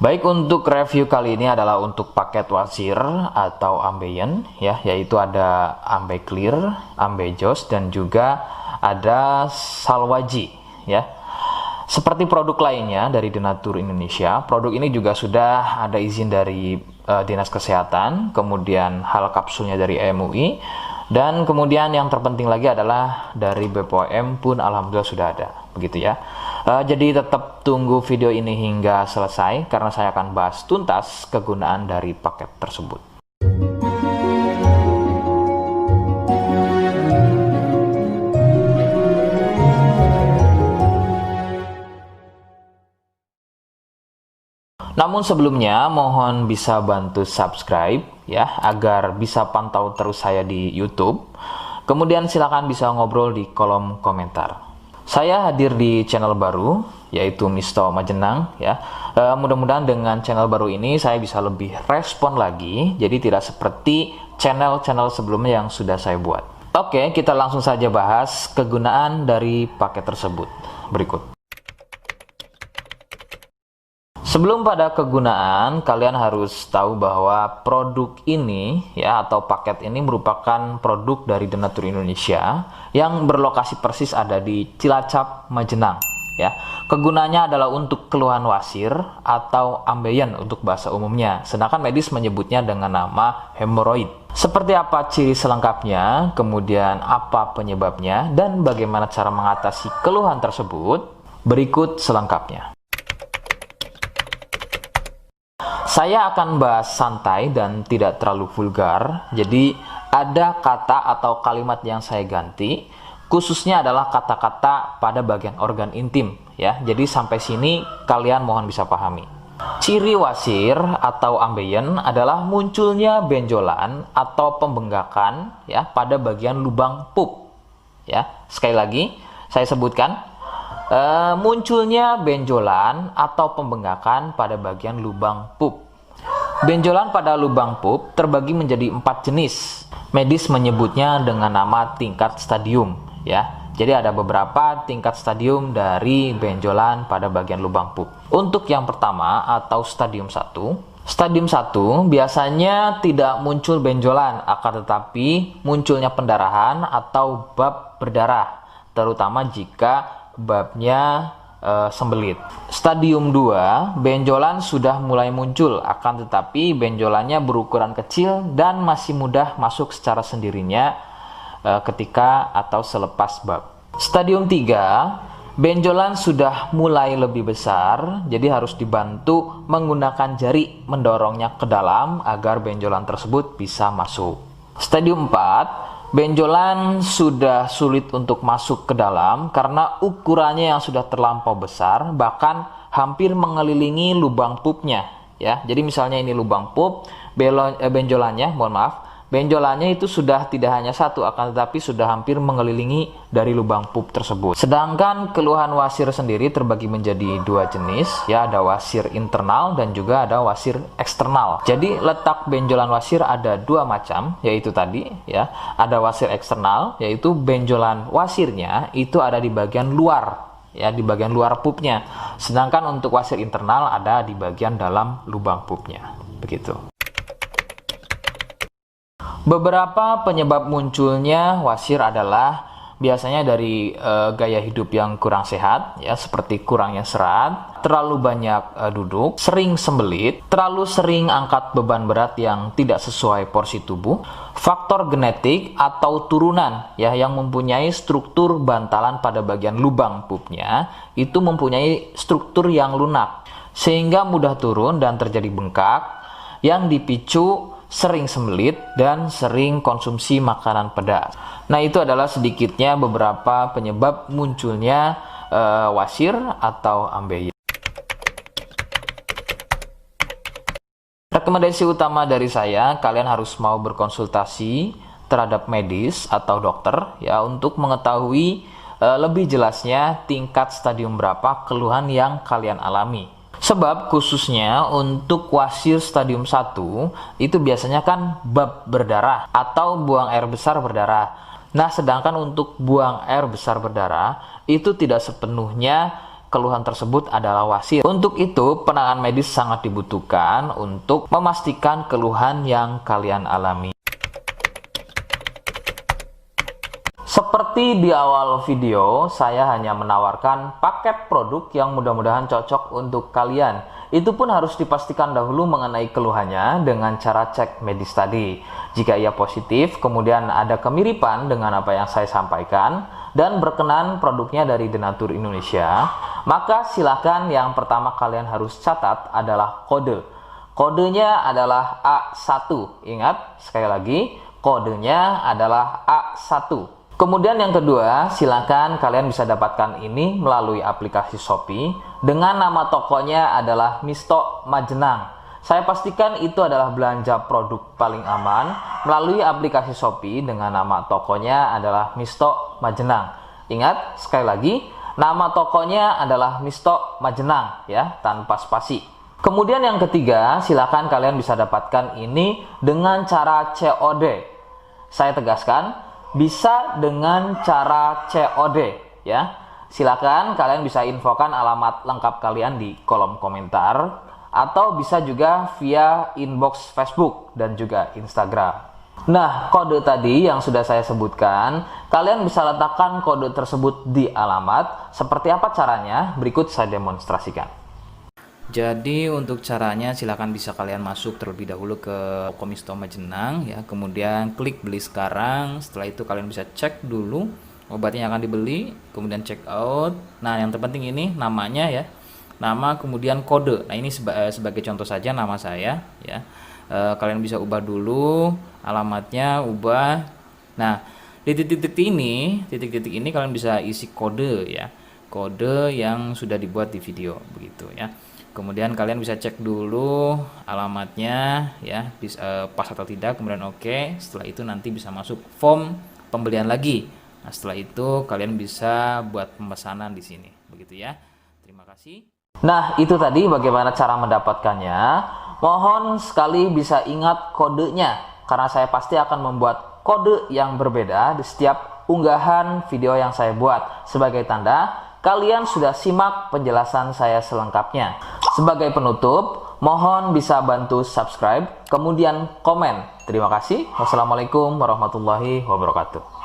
Baik, untuk review kali ini adalah untuk paket wasir atau ambient ya, yaitu ada ambeclear, ambejos, dan juga ada salwaji ya. Seperti produk lainnya dari Denatur Indonesia, produk ini juga sudah ada izin dari Dinas Kesehatan, kemudian hal kapsulnya dari MUI, dan kemudian yang terpenting lagi adalah dari BPOM pun alhamdulillah sudah ada, begitu ya. Jadi tetap tunggu video ini hingga selesai karena saya akan bahas tuntas kegunaan dari paket tersebut. Namun sebelumnya mohon bisa bantu subscribe ya agar bisa pantau terus saya di YouTube. Kemudian silakan bisa ngobrol di kolom komentar. Saya hadir di channel baru yaitu Misto Majenang ya. Mudah-mudahan dengan channel baru ini saya bisa lebih respon lagi. Jadi tidak seperti channel-channel sebelumnya yang sudah saya buat. Oke, kita langsung saja bahas kegunaan dari paket tersebut. Berikut. Sebelum pada kegunaan, kalian harus tahu bahwa produk ini ya atau paket ini merupakan produk dari Denatur Indonesia yang berlokasi persis ada di Cilacap, Majenang ya. Kegunaannya adalah untuk keluhan wasir atau ambeien untuk bahasa umumnya, sedangkan medis menyebutnya dengan nama hemoroid. Seperti apa ciri selengkapnya, kemudian apa penyebabnya, dan bagaimana cara mengatasi keluhan tersebut, berikut selengkapnya. Saya akan bahas santai dan tidak terlalu vulgar, jadi ada kata atau kalimat yang saya ganti, khususnya adalah kata-kata pada bagian organ intim ya. Jadi sampai sini kalian mohon bisa pahami. Ciri wasir atau ambeien adalah munculnya benjolan atau pembengkakan ya pada bagian lubang pup ya. Sekali lagi saya sebutkan, munculnya benjolan atau pembengkakan pada bagian lubang pup. Benjolan pada lubang pup terbagi menjadi 4 jenis. Medis menyebutnya dengan nama tingkat stadium ya. Jadi ada beberapa tingkat stadium dari benjolan pada bagian lubang pup. Untuk yang pertama atau stadium 1, stadium 1 biasanya tidak muncul benjolan, akan tetapi munculnya pendarahan atau bab berdarah, terutama jika babnya sembelit. Stadium 2, benjolan sudah mulai muncul, akan tetapi benjolannya berukuran kecil dan masih mudah masuk secara sendirinya ketika atau selepas bab. Stadium 3, benjolan sudah mulai lebih besar, jadi harus dibantu menggunakan jari mendorongnya ke dalam agar benjolan tersebut bisa masuk. Stadium 4, benjolan sudah sulit untuk masuk ke dalam karena ukurannya yang sudah terlampau besar, bahkan hampir mengelilingi lubang pupnya ya. Jadi misalnya ini lubang pup, benjolannya, mohon maaf, benjolannya itu sudah tidak hanya satu, akan tetapi sudah hampir mengelilingi dari lubang pup tersebut. Sedangkan keluhan wasir sendiri terbagi menjadi 2 jenis ya, ada wasir internal dan juga ada wasir eksternal. Jadi letak benjolan wasir ada 2 macam, yaitu tadi ya, ada wasir eksternal yaitu benjolan wasirnya itu ada di bagian luar ya, di bagian luar pupnya. Sedangkan untuk wasir internal ada di bagian dalam lubang pupnya. Begitu. Beberapa penyebab munculnya wasir adalah biasanya dari gaya hidup yang kurang sehat ya, seperti kurangnya serat, terlalu banyak duduk, sering sembelit, terlalu sering angkat beban berat yang tidak sesuai porsi tubuh, faktor genetik atau turunan ya yang mempunyai struktur bantalan pada bagian lubang pupnya itu mempunyai struktur yang lunak sehingga mudah turun dan terjadi bengkak yang dipicu sering sembelit dan sering konsumsi makanan pedas. Nah, itu adalah sedikitnya beberapa penyebab munculnya wasir atau ambeien. Rekomendasi utama dari saya, kalian harus mau berkonsultasi terhadap medis atau dokter ya untuk mengetahui lebih jelasnya tingkat stadium berapa keluhan yang kalian alami. Sebab khususnya untuk wasir stadium 1 itu biasanya kan bab berdarah atau buang air besar berdarah. Nah, sedangkan untuk buang air besar berdarah itu tidak sepenuhnya keluhan tersebut adalah wasit. Untuk itu, penanganan medis sangat dibutuhkan untuk memastikan keluhan yang kalian alami. Seperti di awal video, saya hanya menawarkan paket produk yang mudah-mudahan cocok untuk kalian. Itu pun harus dipastikan dahulu mengenai keluhannya dengan cara cek medis tadi. Jika ia positif, kemudian ada kemiripan dengan apa yang saya sampaikan, dan berkenan produknya dari Denatur Indonesia, maka silakan yang pertama kalian harus catat adalah kode. Kodenya adalah A1. Ingat, sekali lagi, kodenya adalah A1. Kemudian yang kedua, silakan kalian bisa dapatkan ini melalui aplikasi Shopee dengan nama tokonya adalah Misto Majenang. Saya pastikan itu adalah belanja produk paling aman melalui aplikasi Shopee dengan nama tokonya adalah Misto Majenang. Ingat, sekali lagi, nama tokonya adalah Misto Majenang ya, tanpa spasi. Kemudian yang ketiga, silakan kalian bisa dapatkan ini dengan cara COD. Saya tegaskan, bisa dengan cara COD ya. Silakan kalian bisa infokan alamat lengkap kalian di kolom komentar atau bisa juga via inbox Facebook dan juga Instagram. Nah, kode tadi yang sudah saya sebutkan, kalian bisa letakkan kode tersebut di alamat. Seperti apa caranya? Berikut saya demonstrasikan. Jadi untuk caranya silakan bisa kalian masuk terlebih dahulu ke toko Misto Majenang ya, kemudian klik beli sekarang. Setelah itu kalian bisa cek dulu obatnya yang akan dibeli, kemudian check out. Nah, yang terpenting ini namanya ya, nama kemudian kode. Nah, ini sebagai contoh saja nama saya ya. Kalian bisa ubah dulu alamatnya, ubah. Nah, di titik-titik ini kalian bisa isi kode ya, kode yang sudah dibuat di video begitu ya. Kemudian kalian bisa cek dulu alamatnya ya, pas atau tidak, kemudian oke. Setelah itu nanti bisa masuk form pembelian lagi. Nah, setelah itu kalian bisa buat pemesanan di sini begitu ya. Terima kasih. Nah, itu tadi bagaimana cara mendapatkannya. Mohon sekali bisa ingat kodenya, karena saya pasti akan membuat kode yang berbeda di setiap unggahan video yang saya buat sebagai tanda kalian sudah simak penjelasan saya selengkapnya. Sebagai penutup, mohon bisa bantu subscribe, kemudian komen. Terima kasih. Wassalamualaikum warahmatullahi wabarakatuh.